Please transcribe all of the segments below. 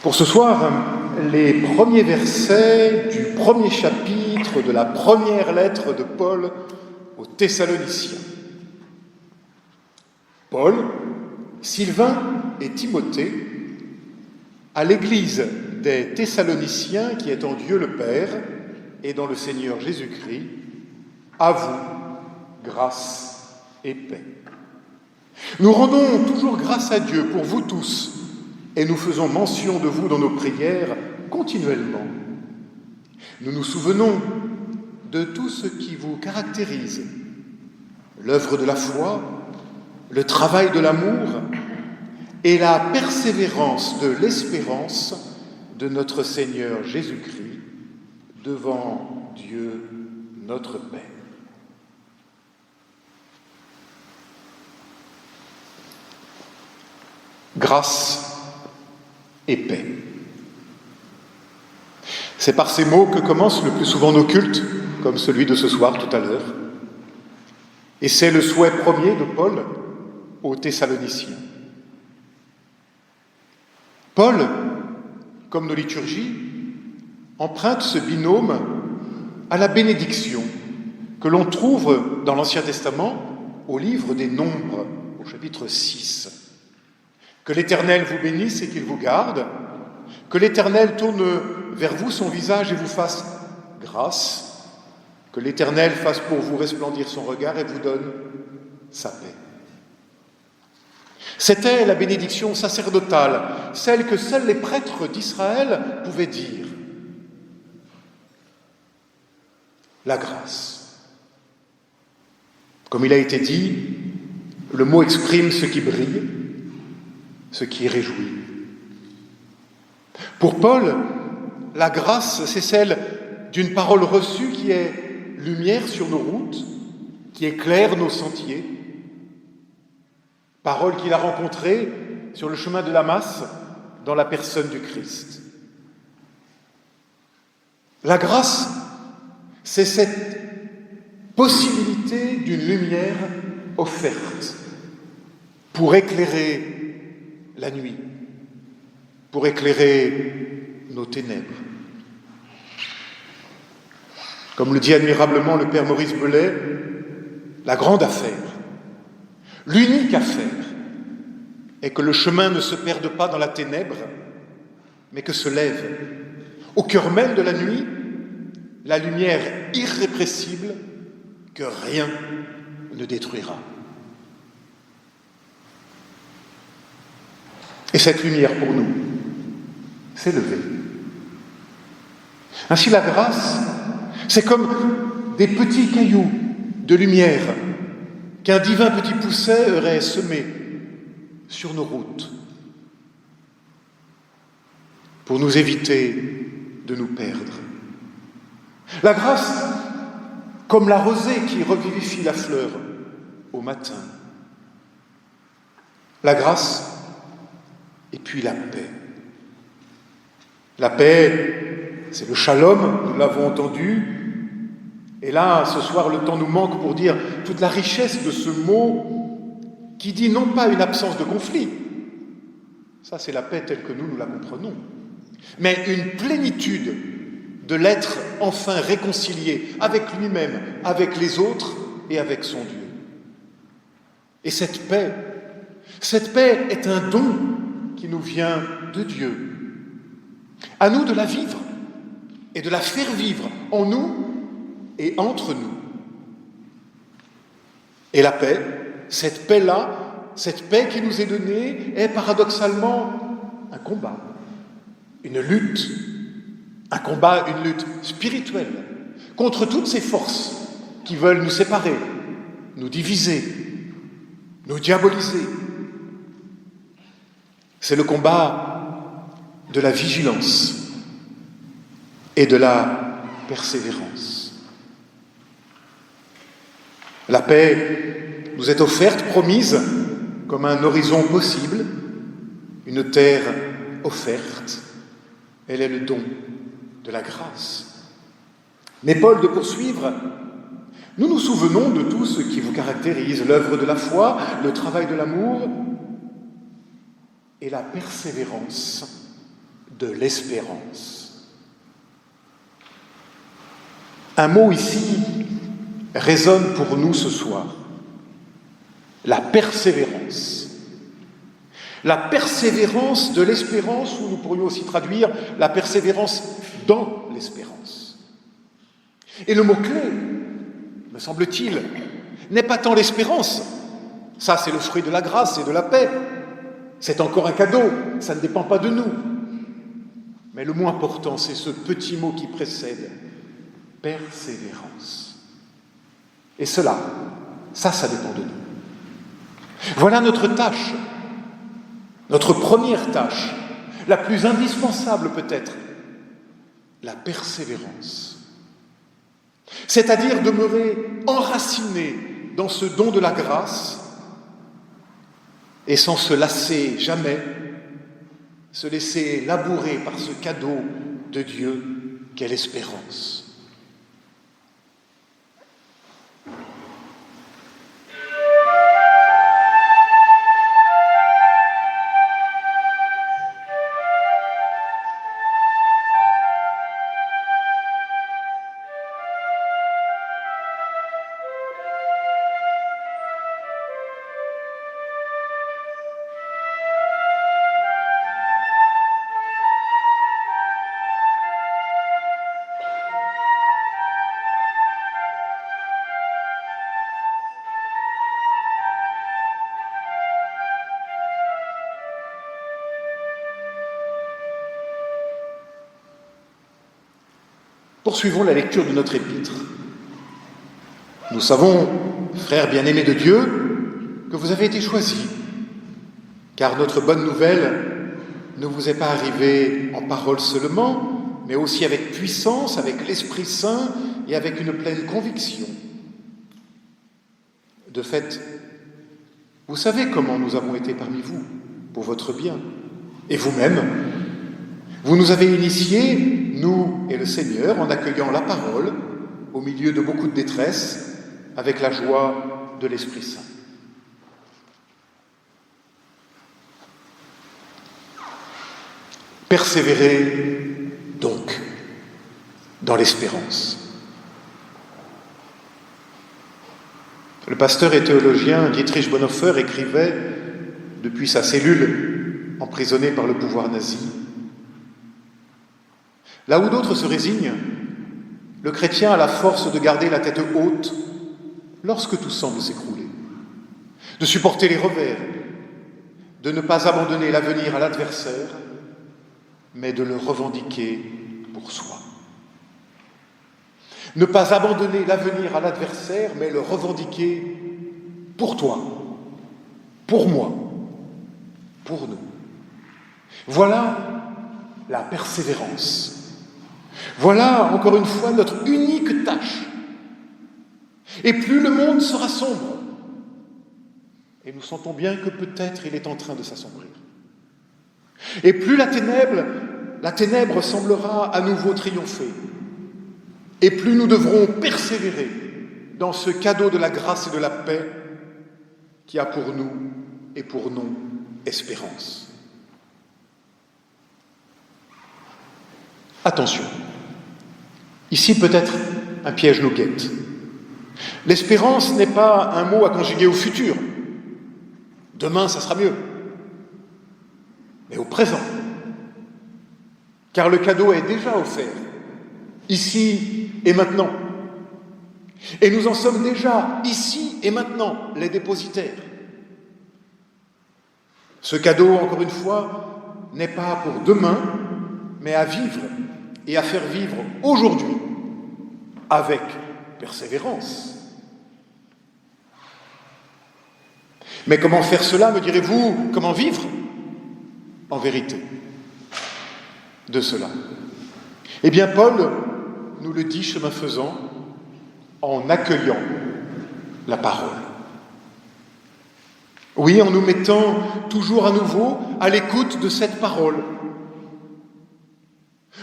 Pour ce soir, les premiers versets du premier chapitre de la première lettre de Paul aux Thessaloniciens. Paul, Sylvain et Timothée, à l'église des Thessaloniciens qui est en Dieu le Père et dans le Seigneur Jésus-Christ, à vous, grâce et paix. Nous rendons toujours grâce à Dieu pour vous tous et nous faisons mention de vous dans nos prières continuellement. Nous nous souvenons de tout ce qui vous caractérise, l'œuvre de la foi, le travail de l'amour et la persévérance de l'espérance de notre Seigneur Jésus-Christ devant Dieu notre Père. Grâce et paix. C'est par ces mots que commencent le plus souvent nos cultes, comme celui de ce soir tout à l'heure. Et c'est le souhait premier de Paul aux Thessaloniciens. Paul, comme nos liturgies, emprunte ce binôme à la bénédiction que l'on trouve dans l'Ancien Testament au livre des Nombres, au chapitre 6. Que l'Éternel vous bénisse et qu'il vous garde, que l'Éternel tourne vers vous son visage et vous fasse grâce, que l'Éternel fasse pour vous resplendir son regard et vous donne sa paix. C'était la bénédiction sacerdotale, celle que seuls les prêtres d'Israël pouvaient dire. La grâce. Comme il a été dit, le mot exprime ce qui brille, ce qui réjouit. Pour Paul, la grâce, c'est celle d'une parole reçue qui est lumière sur nos routes, qui éclaire nos sentiers. Parole qu'il a rencontrée sur le chemin de Damas dans la personne du Christ. La grâce, c'est cette possibilité d'une lumière offerte pour éclairer la nuit, pour éclairer nos ténèbres. Comme le dit admirablement le père Maurice Belay, la grande affaire, l'unique affaire, est que le chemin ne se perde pas dans la ténèbre, mais que se lève, au cœur même de la nuit, la lumière irrépressible que rien ne détruira. Et cette lumière pour nous s'est levée. Ainsi la grâce, c'est comme des petits cailloux de lumière qu'un divin petit pousset aurait semés sur nos routes pour nous éviter de nous perdre. La grâce, comme la rosée qui revivifie la fleur au matin. La grâce, et puis la paix. La paix, c'est le shalom, nous l'avons entendu. Et là, ce soir, le temps nous manque pour dire toute la richesse de ce mot qui dit non pas une absence de conflit, ça c'est la paix telle que nous la comprenons, mais une plénitude de l'être enfin réconcilié avec lui-même, avec les autres et avec son Dieu. Et cette paix est un don qui nous vient de Dieu. À nous de la vivre et de la faire vivre en nous et entre nous. Et la paix, cette paix-là, cette paix qui nous est donnée, est paradoxalement un combat, une lutte, une lutte spirituelle contre toutes ces forces qui veulent nous séparer, nous diviser, nous diaboliser. C'est le combat de la vigilance et de la persévérance. La paix nous est offerte, promise, comme un horizon possible, une terre offerte. Elle est le don de la grâce. Mais Paul de poursuivre, nous nous souvenons de tout ce qui vous caractérise, l'œuvre de la foi, le travail de l'amour et la persévérance de l'espérance. Un mot ici résonne pour nous ce soir. La persévérance. La persévérance de l'espérance, ou nous pourrions aussi traduire la persévérance dans l'espérance. Et le mot-clé, me semble-t-il, n'est pas tant l'espérance. Ça, c'est le fruit de la grâce et de la paix. C'est encore un cadeau, ça ne dépend pas de nous. Mais le mot important, c'est ce petit mot qui précède, persévérance. Et cela, ça dépend de nous. Voilà notre tâche, notre première tâche, la plus indispensable peut-être, la persévérance. C'est-à-dire demeurer enraciné dans ce don de la grâce et sans se lasser jamais, se laisser labourer par ce cadeau de Dieu qu'est l'espérance. Poursuivons la lecture de notre épître. Nous savons, frères bien-aimés de Dieu, que vous avez été choisis, car notre bonne nouvelle ne vous est pas arrivée en parole seulement, mais aussi avec puissance, avec l'Esprit Saint et avec une pleine conviction. De fait, vous savez comment nous avons été parmi vous, pour votre bien, et vous-même. Vous nous avez initiés, nous et le Seigneur, en accueillant la parole, au milieu de beaucoup de détresse, avec la joie de l'Esprit Saint. Persévérez donc dans l'espérance. Le pasteur et théologien Dietrich Bonhoeffer écrivait, depuis sa cellule emprisonné par le pouvoir nazi, « Là où d'autres se résignent, le chrétien a la force de garder la tête haute lorsque tout semble s'écrouler, de supporter les revers, de ne pas abandonner l'avenir à l'adversaire, mais de le revendiquer pour soi. Ne pas abandonner l'avenir à l'adversaire, mais le revendiquer pour toi, pour moi, pour nous. Voilà la persévérance. Voilà, encore une fois, notre unique tâche. Et plus le monde sera sombre, et nous sentons bien que peut-être il est en train de s'assombrir, et plus la ténèbre semblera à nouveau triompher, et plus nous devrons persévérer dans ce cadeau de la grâce et de la paix qui a pour nous et pour nous espérance. Attention, ici peut-être un piège nous guette. L'espérance n'est pas un mot à conjuguer au futur. Demain, ça sera mieux. Mais au présent. Car le cadeau est déjà offert, ici et maintenant. Et nous en sommes déjà, ici et maintenant, les dépositaires. Ce cadeau, encore une fois, n'est pas pour demain, mais à vivre et à faire vivre aujourd'hui, avec persévérance. Mais comment faire cela, me direz-vous? Comment vivre? En vérité, de cela. Eh bien, Paul nous le dit chemin faisant, en accueillant la parole. Oui, en nous mettant toujours à nouveau à l'écoute de cette parole.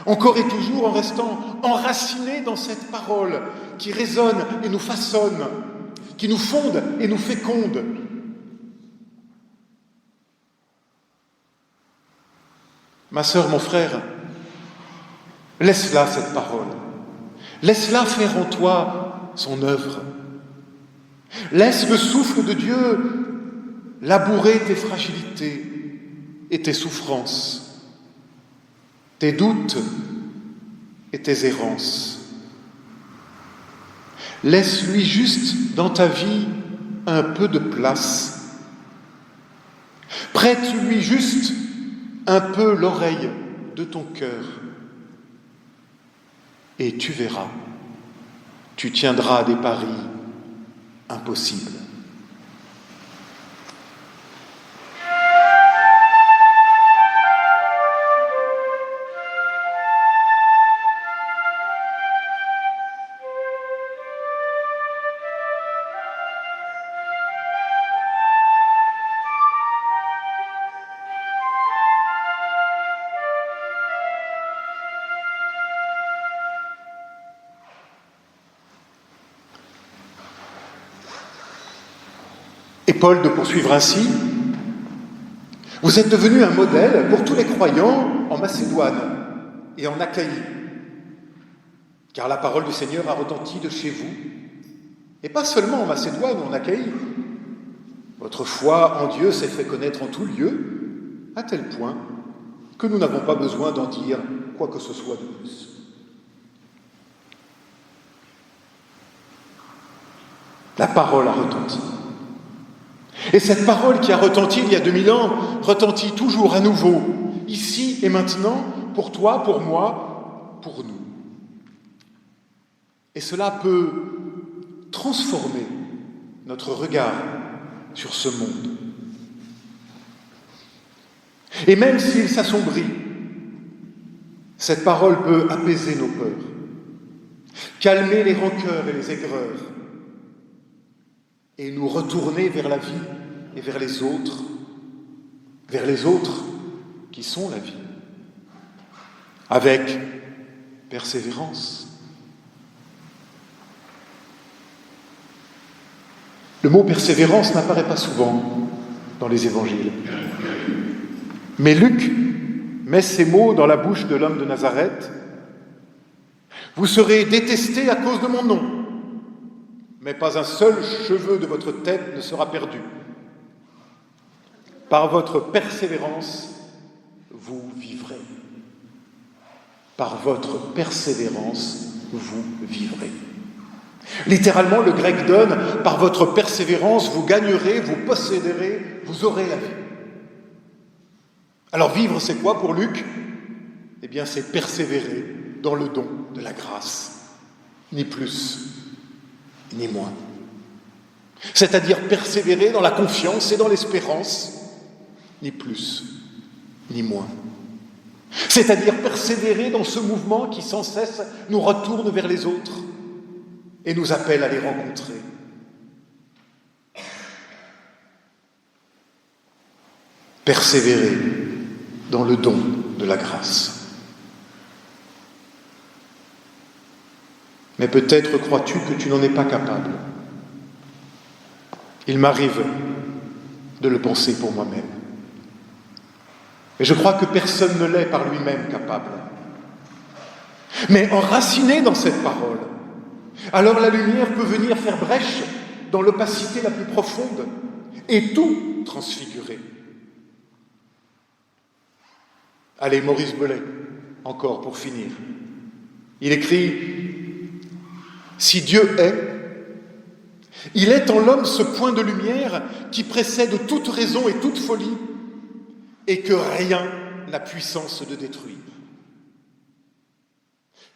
Encore et toujours en restant enracinés dans cette parole qui résonne et nous façonne, qui nous fonde et nous féconde. Ma sœur, mon frère, laisse-la cette parole. Laisse-la faire en toi son œuvre. Laisse le souffle de Dieu labourer tes fragilités et tes souffrances, tes doutes et tes errances. Laisse-lui juste dans ta vie un peu de place. Prête-lui juste un peu l'oreille de ton cœur. Et tu verras, tu tiendras des paris impossibles. Et Paul de poursuivre ainsi, vous êtes devenus un modèle pour tous les croyants en Macédoine et en Achaïe, car la parole du Seigneur a retenti de chez vous, et pas seulement en Macédoine ou en Achaïe. Votre foi en Dieu s'est fait connaître en tout lieu, à tel point que nous n'avons pas besoin d'en dire quoi que ce soit de plus. La parole a retenti. Et cette parole qui a retenti il y a 2000 ans, retentit toujours à nouveau, ici et maintenant, pour toi, pour moi, pour nous. Et cela peut transformer notre regard sur ce monde. Et même s'il s'assombrit, cette parole peut apaiser nos peurs, calmer les rancœurs et les aigreurs, et nous retourner vers la vie et vers les autres qui sont la vie, avec persévérance. Le mot persévérance n'apparaît pas souvent dans les évangiles. Mais Luc met ces mots dans la bouche de l'homme de Nazareth. « Vous serez détestés à cause de mon nom, mais pas un seul cheveu de votre tête ne sera perdu. Par votre persévérance, vous vivrez. Par votre persévérance, vous vivrez. » Littéralement, le grec donne « par votre persévérance, vous gagnerez, vous posséderez, vous aurez la vie ». Alors vivre, c'est quoi pour Luc ? Eh bien, c'est persévérer dans le don de la grâce, ni plus, ni moins. C'est-à-dire persévérer dans la confiance et dans l'espérance, ni plus, ni moins. C'est-à-dire persévérer dans ce mouvement qui sans cesse nous retourne vers les autres et nous appelle à les rencontrer. Persévérer dans le don de la grâce. Mais peut-être crois-tu que tu n'en es pas capable. Il m'arrive de le penser pour moi-même. Et je crois que personne ne l'est par lui-même capable. Mais enraciné dans cette parole, alors la lumière peut venir faire brèche dans l'opacité la plus profonde et tout transfigurer. Allez, Maurice Belay, encore pour finir. Il écrit « Si Dieu est, il est en l'homme ce point de lumière qui précède toute raison et toute folie et que rien n'a puissance de détruire. »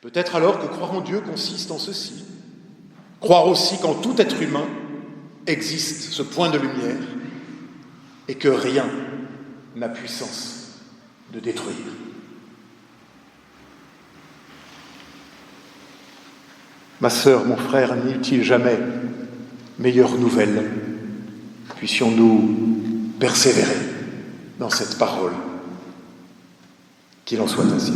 Peut-être alors que croire en Dieu consiste en ceci. Croire aussi qu'en tout être humain existe ce point de lumière et que rien n'a puissance de détruire. Ma sœur, mon frère, n'y-t-il jamais meilleure nouvelle? Puissions-nous persévérer dans cette parole. Qu'il en soit ainsi.